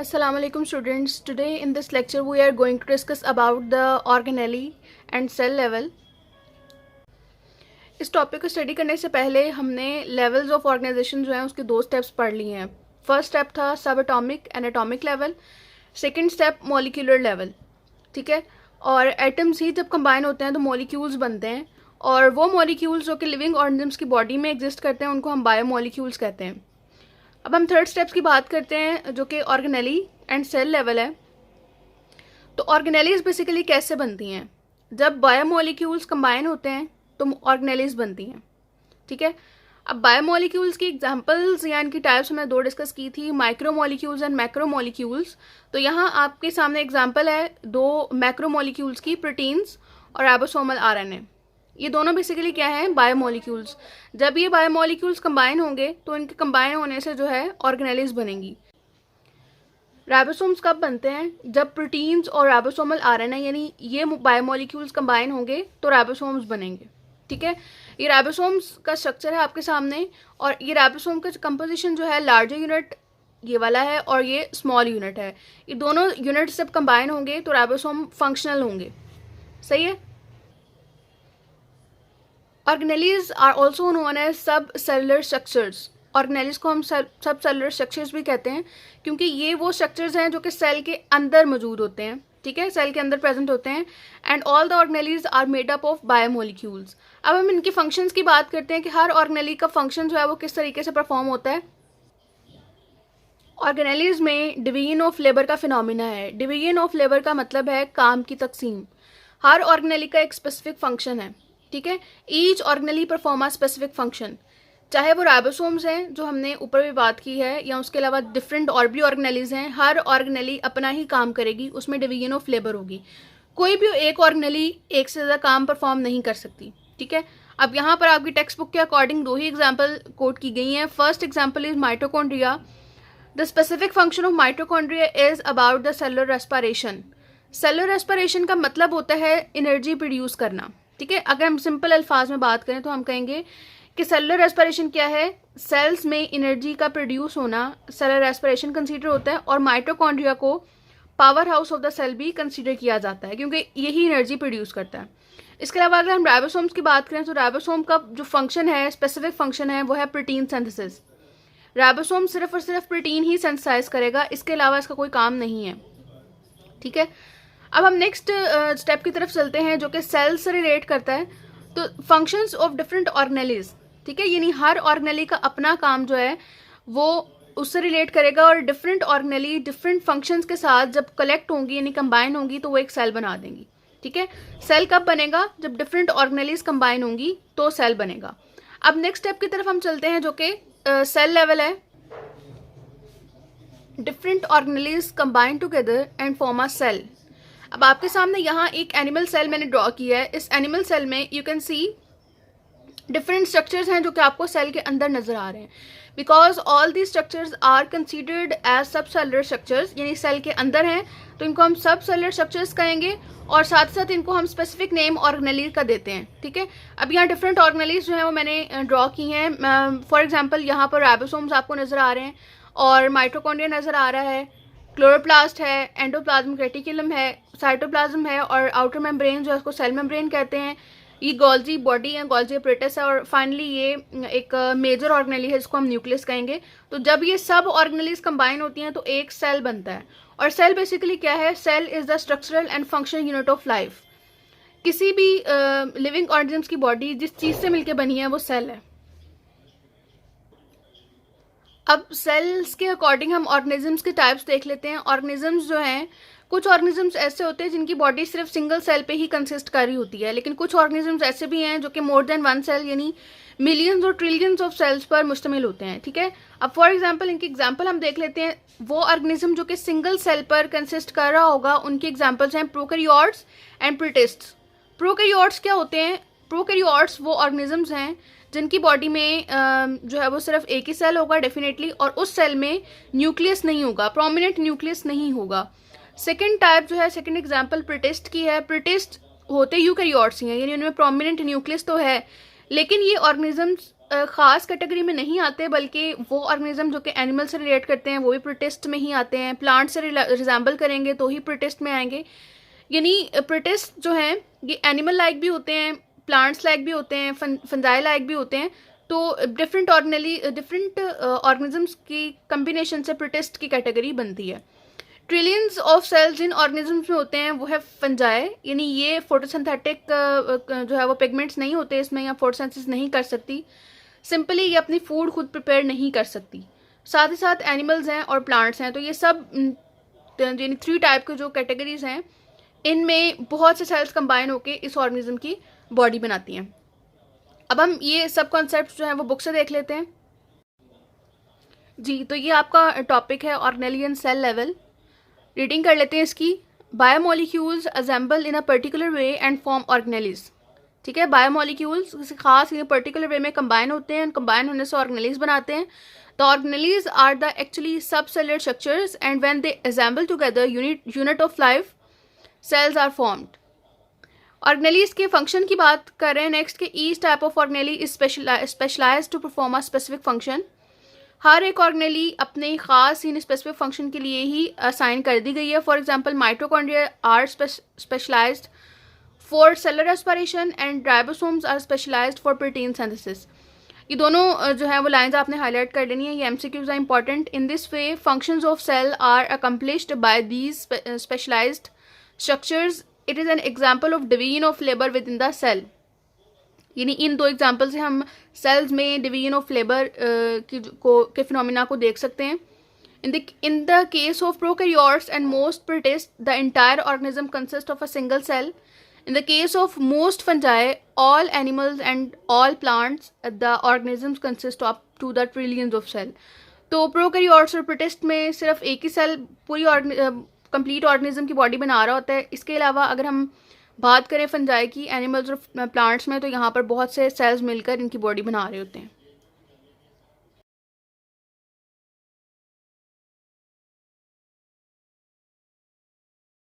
Assalamu alaikum students. Today in this lecture we are going to discuss about the organelle and cell level. इस topic को study करने से पहले हमने levels of organisation जो है उसके दो स्टेप्स पढ़ लिए हैं. फर्स्ट स्टेप था सब atomic and atomic level. Second step molecular level. ठीक है. और एटम्स ही जब कंबाइन होते हैं तो मॉलिक्यूल्स बनते हैं, और वो मॉलिक्यूल्स जो कि लिविंग ऑर्गेनिजम्स की बॉडी में एग्जिस्ट करते हैं उनको हम बायोमॉलिक्यूल्स कहते हैं. अब हम थर्ड स्टेप्स की बात करते हैं जो कि ऑर्गेनेली एंड सेल लेवल है. तो ऑर्गेनेलीज बेसिकली कैसे बनती हैं? जब बायोमॉलिक्यूल्स कंबाइन होते हैं तो ऑर्गेनेलीज बनती हैं. ठीक है. अब बायोमॉलिक्यूल्स की एग्जांपल्स या इनकी टाइप्स हमने दो डिस्कस की थी, माइक्रोमॉलिक्यूल्स एंड मैक्रोमॉलिक्यूल्स. तो यहाँ आपके सामने एग्जांपल है दो मैक्रोमॉलिक्यूल्स की, प्रोटीन्स और राइबोसोमल आरएनए. ये दोनों बेसिकली क्या हैं? बायोमॉलिक्यूल्स. जब ये बायोमॉलिक्यूल्स कंबाइन होंगे तो इनके कंबाइन होने से जो है ऑर्गेनेलीज बनेंगी. राइबोसोम्स कब बनते हैं? जब प्रोटीन्स और राइबोसोमल आरएनए यानी ये बायोमॉलिक्यूल्स कंबाइन होंगे तो राइबोसोम्स बनेंगे. ठीक है. ये राइबोसोम्स का स्ट्रक्चर है आपके सामने, और ये राइबोसोम का कंपोजिशन जो है लार्जर यूनिट ये वाला है और ये स्मॉल यूनिट है. ये दोनों यूनिट्स जब कंबाइन होंगे तो राइबोसोम फंक्शनल होंगे. सही है. Organelles are also known as sub cellular structures. Organelles को हम सब सेलुलर स्ट्रक्चर्स भी कहते हैं क्योंकि ये वो स्ट्रक्चर्स हैं जो कि सेल के अंदर मौजूद होते हैं. ठीक है. सेल के अंदर प्रेजेंट होते हैं. And all the organelles are made up of biomolecules. अब हम इनकी फंक्शंस की बात करते हैं कि हर ऑर्गेनेली का फंक्शन जो है वो किस तरीके से परफॉर्म होता है. ऑर्गेनेलीज में डिवीजन ऑफ लेबर का फिनोमिना है. डिवीजन ऑफ लेबर का मतलब है काम की तकसीम. हर ऑर्गेनेली का एक स्पेसिफिक फंक्शन है. ठीक है. Each organelle perform a specific function. चाहे वो राइबोसोम्स हैं जो हमने ऊपर भी बात की है, या उसके अलावा डिफरेंट और भी ऑर्गेनेलीज हैं, हर ऑर्गेनेली अपना ही काम करेगी, उसमें डिवीजन ऑफ लेबर होगी. कोई भी एक ऑर्गेनेली एक से ज़्यादा काम परफॉर्म नहीं कर सकती. ठीक है. अब यहाँ पर आपकी टेक्स्ट बुक के अकॉर्डिंग दो ही एग्जाम्पल कोट की गई हैं. First example is mitochondria. The specific function of mitochondria is about the cellular respiration. Cellular respiration का मतलब होता है एनर्जी प्रोड्यूस करना. ठीक है. अगर हम सिंपल अल्फाज में बात करें तो हम कहेंगे कि सेलुलर रेस्पिरेशन क्या है? सेल्स में एनर्जी का प्रोड्यूस होना सेलुलर रेस्पिरेशन कंसीडर होता है, और माइटोकॉन्ड्रिया को power house of the cell भी कंसीडर किया जाता है क्योंकि यही एनर्जी प्रोड्यूस करता है. इसके अलावा अगर हम राइबोसोम्स की बात करें तो राइबोसोम का जो फंक्शन है, स्पेसिफिक फंक्शन है, वो है प्रोटीन सिंथेसिस. राइबोसोम सिर्फ और सिर्फ प्रोटीन ही सिंथेसाइज करेगा, इसके अलावा इसका कोई काम नहीं है. ठीक है. अब हम नेक्स्ट स्टेप की तरफ चलते हैं जो कि सेल से रिलेट करता है. तो फंक्शंस ऑफ डिफरेंट ऑर्गेनेलीज. ठीक है. यानी हर ऑर्गेनेली का अपना काम जो है वो उससे रिलेट करेगा, और डिफरेंट ऑर्गेनेली डिफरेंट फंक्शंस के साथ जब कलेक्ट होंगी यानी कंबाइन होंगी तो वो एक सेल बना देंगी. ठीक है. सेल कब बनेगा? जब डिफरेंट ऑर्गेनेलीज कंबाइन होंगी तो सेल बनेगा. अब नेक्स्ट स्टेप की तरफ हम चलते हैं जो कि सेल लेवल है. Different organelles combine together and form a cell. अब आपके सामने यहाँ एक एनिमल सेल मैंने ड्रॉ किया है. इस एनिमल सेल में you can see different structures हैं जो कि आपको सेल के अंदर नजर आ रहे हैं. Because all the structures are considered as sub cellular structures, यानी सेल के अंदर हैं तो इनको हम सब सेलुलर स्ट्रक्चर्स कहेंगे, और साथ साथ इनको हम स्पेसिफिक नेम ऑर्गेनेली का देते हैं. ठीक है. अब यहाँ डिफरेंट ऑर्गेनेलीज जो है वो मैंने ड्रॉ की हैं. फॉर एग्जाम्पल यहाँ पर राइबोसोम्स आपको नजर आ रहे हैं, और माइटोकॉन्ड्रिया नजर आ रहा है, क्लोरोप्लास्ट है, एंडोप्लाज्मिक रेटिकुलम है, साइटोप्लाज्म है, और आउटर मेम्ब्रेन जो है उसको सेल मेम्ब्रेन कहते हैं. ये गोल्जी बॉडी है, गोल्जी एपरेटस है, और फाइनली ये एक मेजर ऑर्गेनेली है जिसको हम न्यूक्लियस कहेंगे. तो जब ये सब ऑर्गेनेलीज कंबाइन होती हैं तो एक सेल बनता है. और सेल बेसिकली क्या है? Cell is the structural and functional unit of life. किसी भी लिविंग ऑर्गेनिजम्स की बॉडी जिस चीज से मिलकर बनी है वो सेल है. अब सेल्स के अकॉर्डिंग हम ऑर्गेनिजम्स के टाइप्स देख लेते हैं. ऑर्गेनिजम्स जो हैं, कुछ ऑर्गेनिजम्स ऐसे होते हैं जिनकी बॉडी सिर्फ सिंगल सेल पे ही कंसिस्ट कर रही होती है, लेकिन कुछ ऑर्गेनिजम्स ऐसे भी हैं जो कि मोर देन वन सेल यानी मिलियंस और ट्रिलियंस ऑफ सेल्स पर मुश्तमिल होते हैं. ठीक है. अब फॉर एग्जांपल इनकी एग्जांपल हम देख लेते हैं. वो ऑर्गेनिज्म जो कि सिंगल सेल पर कंसिस्ट कर रहा होगा उनकी एग्जांपल्स हैं प्रोकैरियोट्स एंड प्रोटिस्ट्स. प्रोकैरियोट्स क्या होते हैं? प्रोकैरियोट्स वो ऑर्गेनिजम्स हैं जिनकी बॉडी में जो है वो सिर्फ एक ही सेल होगा डेफिनेटली, और उस सेल में न्यूक्लियस नहीं होगा, प्रोमिनेंट न्यूक्लियस नहीं होगा. सेकेंड टाइप जो है, सेकेंड एग्जाम्पल प्रोटिस्ट की है. प्रोटिस्ट होते यूकैरियोट्स ही हैं, यानी उनमें प्रोमिनेंट न्यूक्लियस तो है लेकिन ये ऑर्गेनिजम्स ख़ास कैटेगरी में नहीं आते, बल्कि वो ऑर्गेनिज्म जो कि एनिमल से रिलेट करते हैं वो भी प्रोटिस्ट में ही आते हैं। प्लांट से रिजेंबल करेंगे तो ही प्रोटिस्ट में आएंगे। यानी प्रोटिस्ट जो हैं ये एनिमल लाइक भी होते हैं, प्लांट्स लाइक भी होते हैं, फंजाई लाइक भी होते हैं। तो डिफरेंट ऑर्गेनिजम्स की कम्बिनेशन से प्रोटिस्ट की कैटेगरी बनती है। ट्रिलियंस ऑफ सेल्स जिन ऑर्गेनिजम्स में होते हैं वो है फंजाई, यानी ये फोटोसिंथेटिक जो है वो पिगमेंट्स नहीं होते इसमें, या फोटोसिंथेसिस नहीं कर सकती। सिंपली ये अपनी फूड खुद प्रिपेयर नहीं कर सकती। साथ ही साथ एनिमल्स हैं और प्लांट्स हैं, तो ये सब यानी 3 टाइप के जो कैटेगरीज हैं इनमें बहुत से सेल्स कंबाइन होकर इस ऑर्गेनिज्म की बॉडी बनाती हैं। अब हम ये सब कॉन्सेप्ट जो है वो बुक से देख लेते हैं जी। तो ये आपका टॉपिक है ऑर्गेनेलियन सेल लेवल। रीडिंग कर लेते हैं इसकी। Biomolecules assemble in a particular way and form organelles. ठीक है, बायोमोलिक्यूल्स किसी खास पर्टिकुलर वे में कंबाइन होते हैं, कंबाइन होने से ऑर्गेनेलीज बनाते हैं। The organelles are the actually सब cellular structures and when they assemble together unit of life cells are formed. ऑर्गेनेलीज के फंक्शन की बात कर रहे हैं नेक्स्ट के। Each type of organelle is specialized to perform a specific function. हर एक ऑर्गेनेली अपने खास इन स्पेसिफिक फंक्शन के लिए ही असाइन कर दी गई है। For example mitochondria are specialised for cellular respiration and ribosomes are specialised for protein synthesis. ये दोनों जो है वो लाइंस आपने हाईलाइट कर लेनी है, ये MCQs are important. In this way functions of cell are accomplished by these specialised structures. It is an example of division of labour within the cell. यानी इन 2 एग्जाम्पल से हम सेल्स में डिवीजन ऑफ लेबर के phenomena को देख सकते हैं। In the case of prokaryotes and most protists, the entire organism consists of a single cell. In the case of most fungi, all animals and all plants, the organisms consist up to the trillions of cells. तो prokaryotes और protist में सिर्फ एक ही cell पूरी complete organism की body बना रहा होता है। इसके अलावा अगर हम बात करें फंजाई की, एनिमल्स और प्लांट्स में, तो यहाँ पर बहुत से सेल्स मिलकर इनकी बॉडी बना रहे होते हैं।